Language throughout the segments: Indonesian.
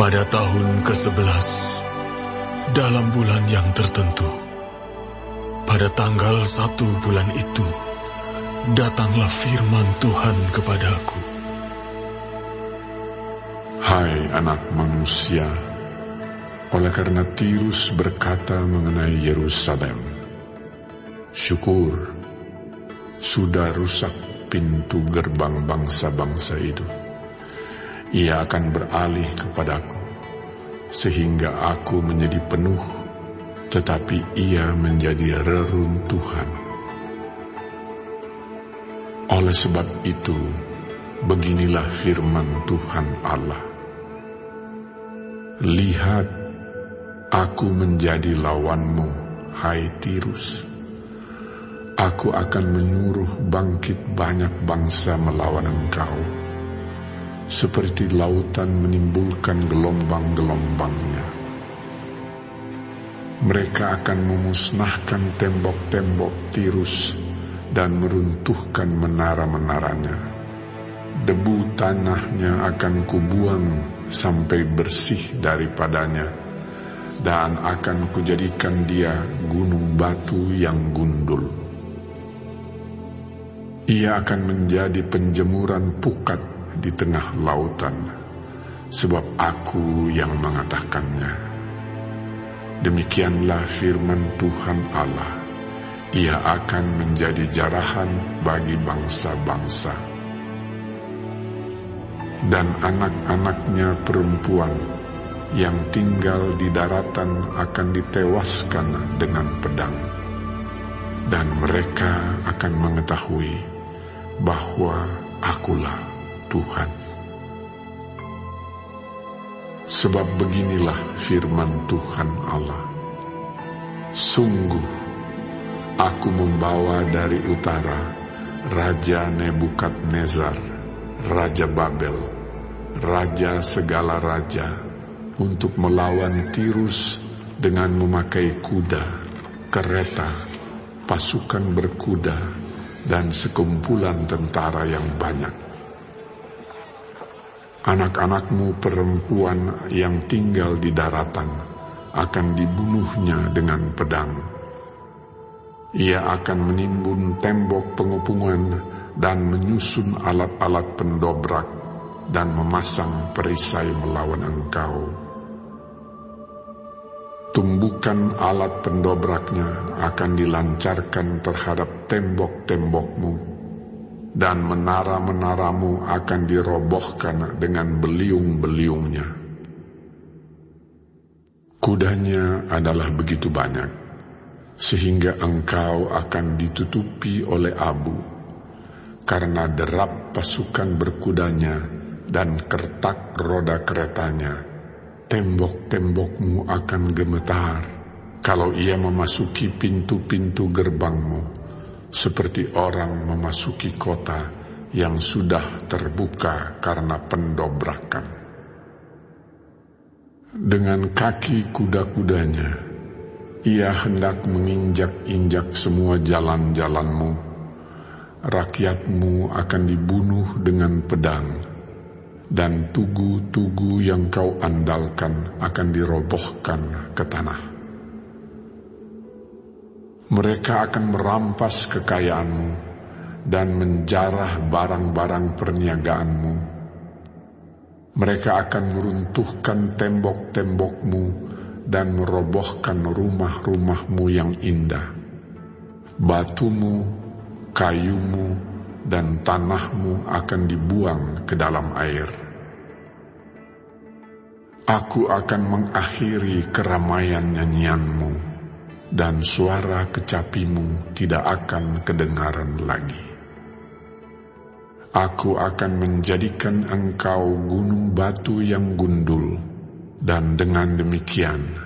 Pada tahun ke-11, dalam bulan yang tertentu, pada tanggal 1 bulan itu, datanglah firman Tuhan kepadaku. Hai anak manusia, oleh karena Tirus berkata mengenai Yerusalem, syukur, sudah rusak pintu gerbang bangsa-bangsa itu. Ia akan beralih kepadaku, sehingga aku menjadi penuh, tetapi ia menjadi reruntuhan. Oleh sebab itu, beginilah firman Tuhan Allah. Lihat, aku menjadi lawanmu, hai Tirus. Aku akan menyuruh bangkit banyak bangsa melawan engkau, seperti lautan menimbulkan gelombang-gelombangnya. Mereka akan memusnahkan tembok-tembok Tirus dan meruntuhkan menara-menaranya. Debu tanahnya akan kubuang sampai bersih daripadanya, dan akan kujadikan dia gunung batu yang gundul. Ia akan menjadi penjemuran pukat di tengah lautan, sebab aku yang mengatakannya. Demikianlah firman Tuhan Allah. Ia akan menjadi jarahan bagi bangsa-bangsa, dan anak-anaknya perempuan yang tinggal di daratan akan ditewaskan dengan pedang, dan mereka akan mengetahui bahwa akulah Tuhan. Sebab beginilah firman Tuhan Allah. Sungguh, aku membawa dari utara Raja Nebukadnezar, Raja Babel, raja segala raja, untuk melawan Tirus dengan memakai kuda, kereta, pasukan berkuda, dan sekumpulan tentara yang banyak. Anak-anakmu perempuan yang tinggal di daratan akan dibunuhnya dengan pedang. Ia akan menimbun tembok pengepungan dan menyusun alat-alat pendobrak dan memasang perisai melawan engkau. Tumbukan alat pendobraknya akan dilancarkan terhadap tembok-tembokmu, dan menara-menaramu akan dirobohkan dengan beliung-beliungnya. Kudanya adalah begitu banyak, sehingga engkau akan ditutupi oleh abu, karena derap pasukan berkudanya dan kertak roda keretanya. Tembok-tembokmu akan gemetar kalau ia memasuki pintu-pintu gerbangmu, seperti orang memasuki kota yang sudah terbuka karena pendobrakan. Dengan kaki kuda-kudanya, ia hendak menginjak-injak semua jalan-jalanmu. Rakyatmu akan dibunuh dengan pedang, dan tugu-tugu yang kau andalkan akan dirobohkan ke tanah. Mereka akan merampas kekayaanmu dan menjarah barang-barang perniagaanmu. Mereka akan meruntuhkan tembok-tembokmu dan merobohkan rumah-rumahmu yang indah. Batumu, kayumu, dan tanahmu akan dibuang ke dalam air. Aku akan mengakhiri keramaian nyanyianmu, dan suara kecapimu tidak akan kedengaran lagi. Aku akan menjadikan engkau gunung batu yang gundul, dan dengan demikian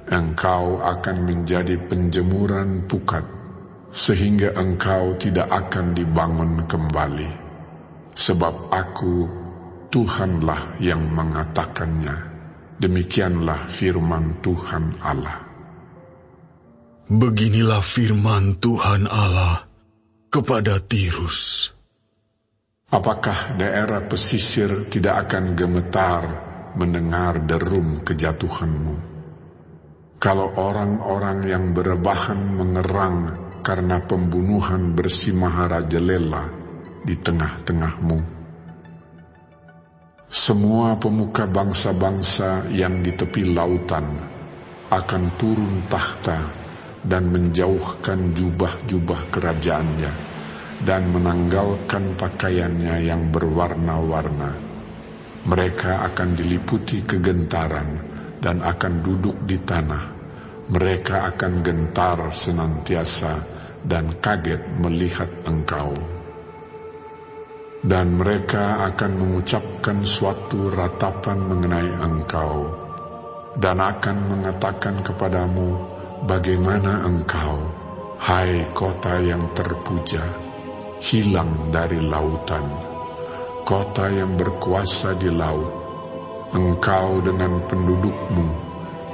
engkau akan menjadi penjemuran pukat, sehingga engkau tidak akan dibangun kembali. Sebab aku, Tuhanlah yang mengatakannya. Demikianlah firman Tuhan Allah. Beginilah firman Tuhan Allah kepada Tirus. Apakah daerah pesisir tidak akan gemetar mendengar derum kejatuhanmu. Kalau orang-orang yang berebahan mengerang karena pembunuhan bersimaharajalela di tengah-tengahmu. Semua pemuka bangsa-bangsa yang di tepi lautan akan turun tahta dan menjauhkan jubah-jubah kerajaannya dan menanggalkan pakaiannya yang berwarna-warna. Mereka akan diliputi kegentaran dan akan duduk di tanah. Mereka akan gentar senantiasa dan kaget melihat engkau. Dan mereka akan mengucapkan suatu ratapan mengenai engkau, dan akan mengatakan kepadamu, bagaimana engkau, hai kota yang terpuja, hilang dari lautan, kota yang berkuasa di laut, engkau dengan pendudukmu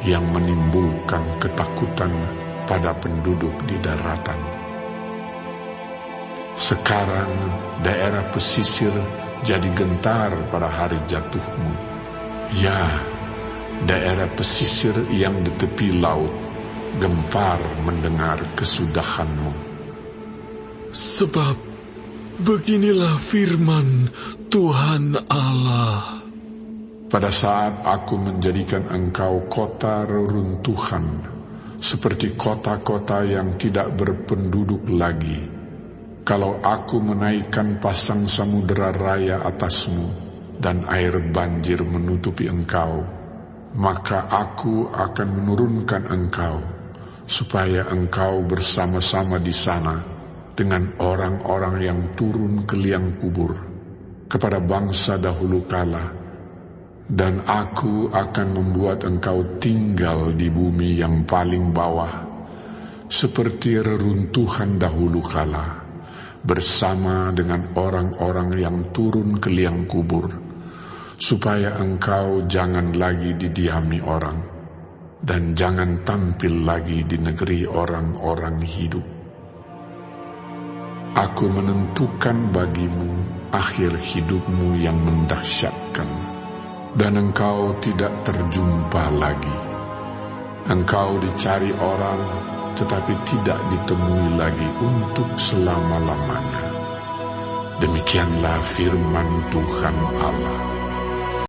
yang menimbulkan ketakutan pada penduduk di daratan. Sekarang daerah pesisir jadi gentar pada hari jatuhmu. Ya, daerah pesisir yang di tepi laut gempar mendengar kesudahanmu. Sebab beginilah firman Tuhan Allah. Pada saat aku menjadikan engkau kota reruntuhan, seperti kota-kota yang tidak berpenduduk lagi, kalau aku menaikkan pasang samudera raya atasmu dan air banjir menutupi engkau, maka aku akan menurunkan engkau, supaya engkau bersama-sama di sana dengan orang-orang yang turun ke liang kubur, kepada bangsa dahulu kala, dan aku akan membuat engkau tinggal di bumi yang paling bawah, seperti reruntuhan dahulu kala, bersama dengan orang-orang yang turun ke liang kubur, supaya engkau jangan lagi didiami orang, dan jangan tampil lagi di negeri orang-orang hidup. Aku menentukan bagimu akhir hidupmu yang mendahsyatkan, dan engkau tidak terjumpa lagi. Engkau dicari orang, tetapi tidak ditemui lagi untuk selama-lamanya. Demikianlah firman Tuhan Allah.